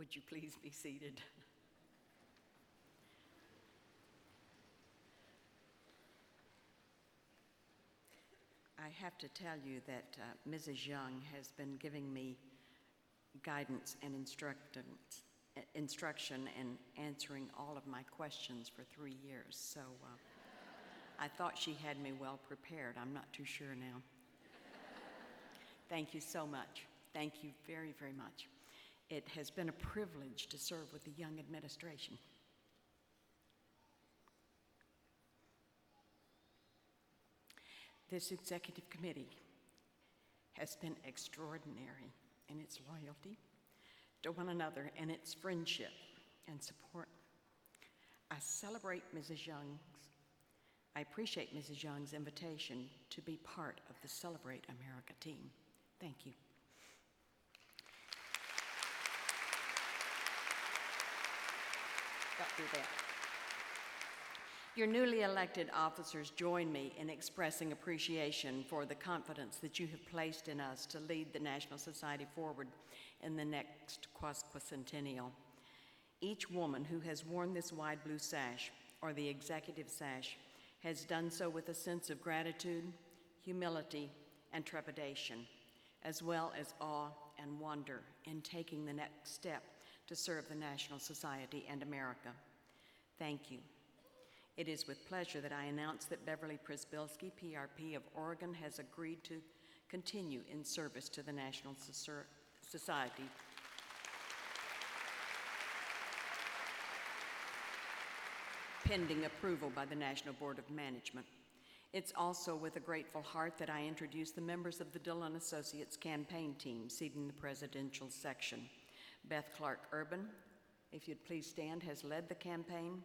Would you please be seated? I have to tell you that Mrs. Young has been giving me guidance and instruction and answering all of my questions for 3 years. So I thought she had me well prepared. I'm not too sure now. Thank you so much. Thank you very, very much. It has been a privilege to serve with the Young administration. This executive committee has been extraordinary in its loyalty to one another and its friendship and support. I appreciate Mrs. Young's invitation to be part of the Celebrate America team. Thank you. Got through that. Your newly elected officers join me in expressing appreciation for the confidence that you have placed in us to lead the National Society forward in the next quasquicentennial. Each woman who has worn this wide blue sash, or the executive sash, has done so with a sense of gratitude, humility, and trepidation, as well as awe and wonder in taking the next step to serve the National Society and America. Thank you. It is with pleasure that I announce that Beverly Przybylski, PRP of Oregon, has agreed to continue in service to the National Society pending approval by the National Board of Management. It's also with a grateful heart that I introduce the members of the Dillon Associates campaign team seating the presidential section. Beth Clark Urban, if you'd please stand, has led the campaign,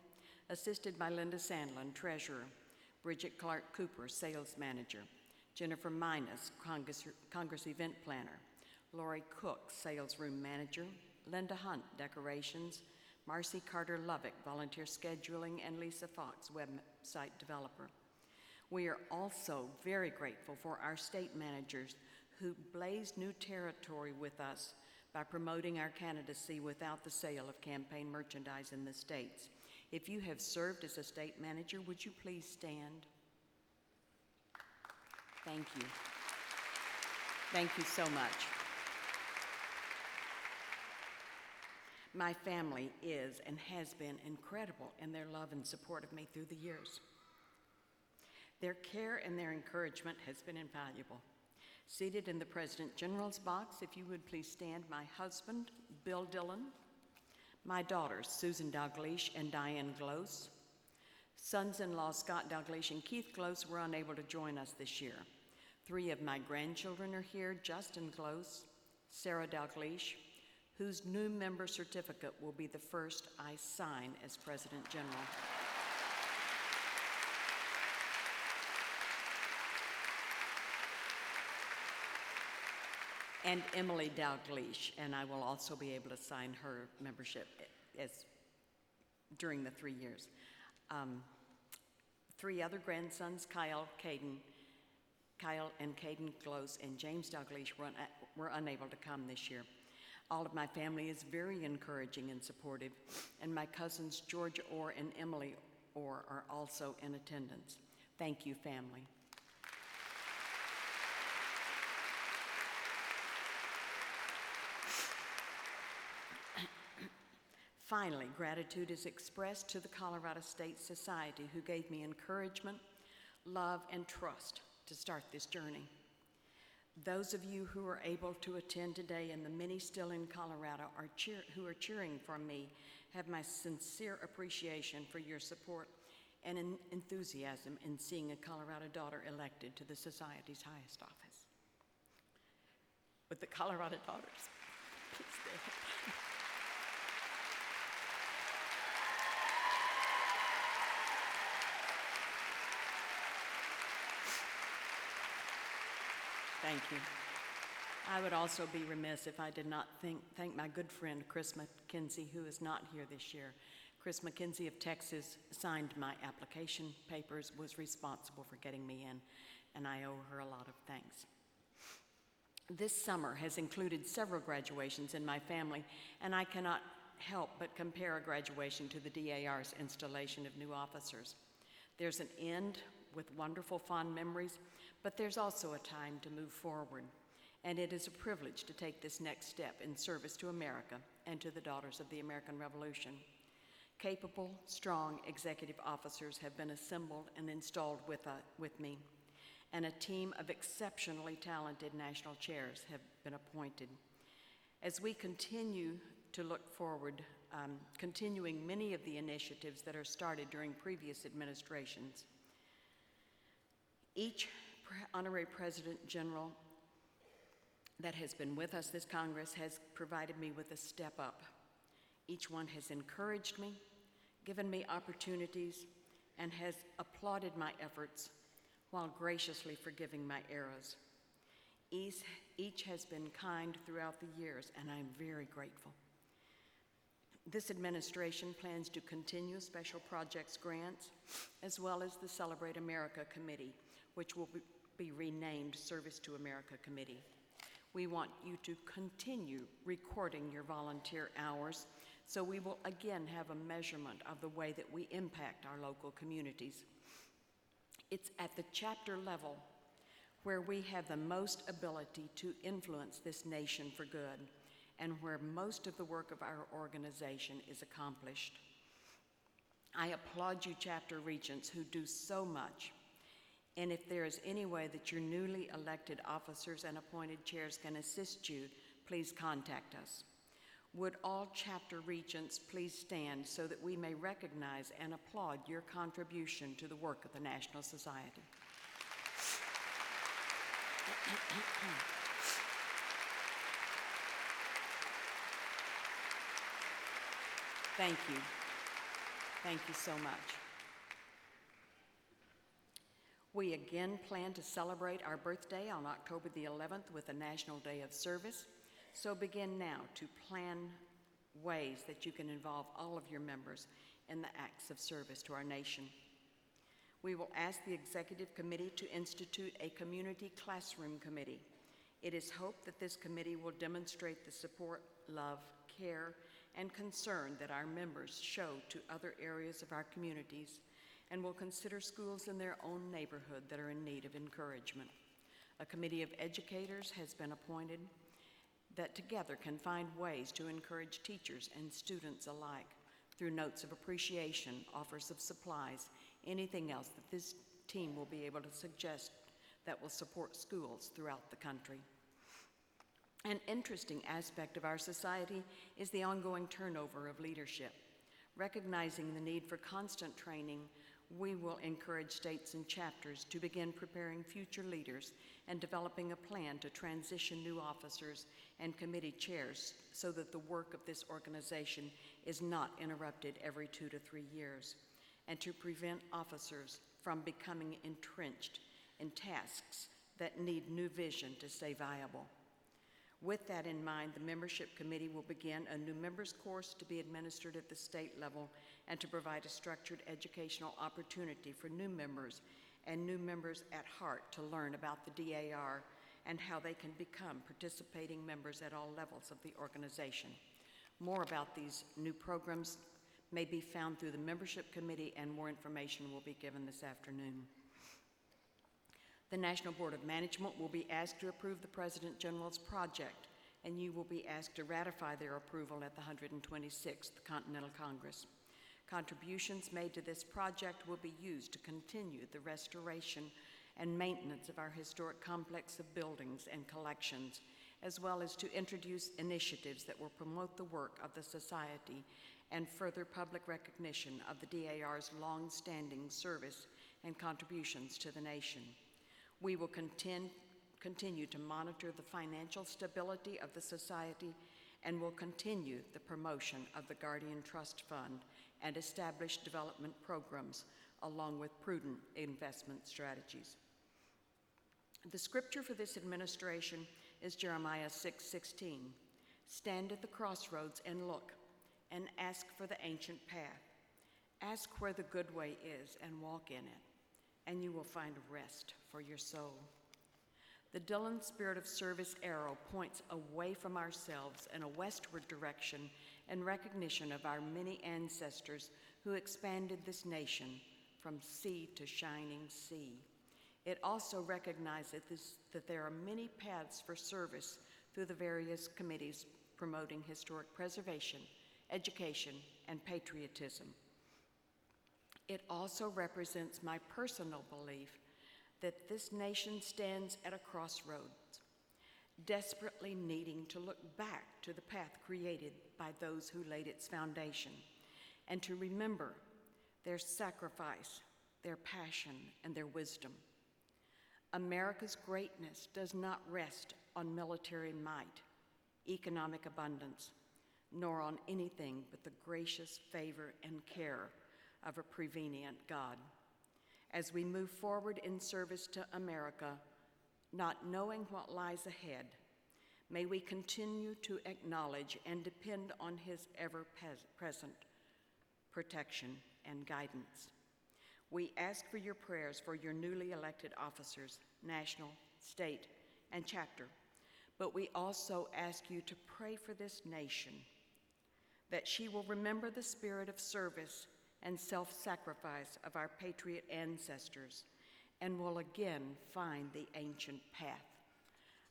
assisted by Linda Sandlin, treasurer, Bridget Clark Cooper, sales manager, Jennifer Minas, Congress event planner, Lori Cook, sales room manager, Linda Hunt, decorations, Marcy Carter Lovick, volunteer scheduling, and Lisa Fox, website developer. We are also very grateful for our state managers who blazed new territory with us by promoting our candidacy without the sale of campaign merchandise in the states. If you have served as a state manager, would you please stand? Thank you. Thank you so much. My family is and has been incredible in their love and support of me through the years. Their care and their encouragement has been invaluable. Seated in the President General's box, if you would please stand, my husband, Bill Dillon, my daughters, Susan Dalgleish and Diane Glose. Sons-in-law Scott Dalgleish and Keith Glose were unable to join us this year. 3 of my grandchildren are here, Justin Glose, Sarah Dalgleish, whose new member certificate will be the first I sign as President General. And Emily Dalgleish, and I will also be able to sign her membership during the 3 years. 3 other grandsons, Kyle and Caden Glose and James Dalgleish were unable to come this year. All of my family is very encouraging and supportive, and my cousins Georgia Orr and Emily Orr are also in attendance. Thank you, family. Finally, gratitude is expressed to the Colorado State Society, who gave me encouragement, love, and trust to start this journey. Those of you who are able to attend today and the many still in Colorado who are cheering for me have my sincere appreciation for your support and enthusiasm in seeing a Colorado daughter elected to the Society's highest office. With the Colorado daughters, please stand. Thank you. I would also be remiss if I did not thank my good friend, Chris McKenzie, who is not here this year. Chris McKenzie of Texas signed my application papers, was responsible for getting me in, and I owe her a lot of thanks. This summer has included several graduations in my family, and I cannot help but compare a graduation to the DAR's installation of new officers. There's an end with wonderful, fond memories, but there's also a time to move forward, and it is a privilege to take this next step in service to America and to the daughters of the American Revolution. Capable, strong executive officers have been assembled and installed with me, and a team of exceptionally talented national chairs have been appointed. As we continue to look forward, continuing many of the initiatives that are started during previous administrations, each honorary President General that has been with us this Congress has provided me with a step up. Each one has encouraged me, given me opportunities, and has applauded my efforts while graciously forgiving my errors. Each has been kind throughout the years, and I'm very grateful. This administration plans to continue special projects grants, as well as the Celebrate America Committee, which will be renamed Service to America Committee. We want you to continue recording your volunteer hours, so we will again have a measurement of the way that we impact our local communities. It's at the chapter level where we have the most ability to influence this nation for good, and where most of the work of our organization is accomplished. I applaud you chapter regents who do so much, and if there is any way that your newly elected officers and appointed chairs can assist you, please contact us. Would all chapter regents please stand so that we may recognize and applaud your contribution to the work of the National Society. Thank you. Thank you so much. We again plan to celebrate our birthday on October the 11th with a National Day of Service, so begin now to plan ways that you can involve all of your members in the acts of service to our nation. We will ask the Executive Committee to institute a Community Classroom Committee. It is hoped that this committee will demonstrate the support, love, care, and concern that our members show to other areas of our communities, and will consider schools in their own neighborhood that are in need of encouragement. A committee of educators has been appointed that together can find ways to encourage teachers and students alike through notes of appreciation, offers of supplies, anything else that this team will be able to suggest that will support schools throughout the country. An interesting aspect of our society is the ongoing turnover of leadership. Recognizing the need for constant training, we will encourage states and chapters to begin preparing future leaders and developing a plan to transition new officers and committee chairs so that the work of this organization is not interrupted every 2 to 3 years, and to prevent officers from becoming entrenched in tasks that need new vision to stay viable. With that in mind, the membership committee will begin a new members course to be administered at the state level and to provide a structured educational opportunity for new members and new members at heart to learn about the DAR and how they can become participating members at all levels of the organization. More about these new programs may be found through the membership committee, and more information will be given this afternoon. The National Board of Management will be asked to approve the President General's project, and you will be asked to ratify their approval at the 126th Continental Congress. Contributions made to this project will be used to continue the restoration and maintenance of our historic complex of buildings and collections, as well as to introduce initiatives that will promote the work of the Society and further public recognition of the DAR's long-standing service and contributions to the nation. We will continue to monitor the financial stability of the Society and will continue the promotion of the Guardian Trust Fund and establish development programs along with prudent investment strategies. The scripture for this administration is Jeremiah 6:16. Stand at the crossroads and look, and ask for the ancient path. Ask where the good way is and walk in it, and you will find rest for your soul. The Dillon Spirit of Service arrow points away from ourselves in a westward direction in recognition of our many ancestors who expanded this nation from sea to shining sea. It also recognizes that there are many paths for service through the various committees promoting historic preservation, education, and patriotism. It also represents my personal belief that this nation stands at a crossroads, desperately needing to look back to the path created by those who laid its foundation, and to remember their sacrifice, their passion, and their wisdom. America's greatness does not rest on military might, economic abundance, nor on anything but the gracious favor and care of a prevenient God. As we move forward in service to America, not knowing what lies ahead, may we continue to acknowledge and depend on his ever-present protection and guidance. We ask for your prayers for your newly elected officers, national, state, and chapter, but we also ask you to pray for this nation, that she will remember the spirit of service and self-sacrifice of our patriot ancestors, and will again find the ancient path.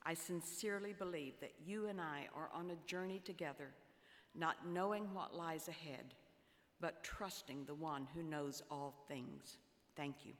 I sincerely believe that you and I are on a journey together, not knowing what lies ahead, but trusting the one who knows all things. Thank you.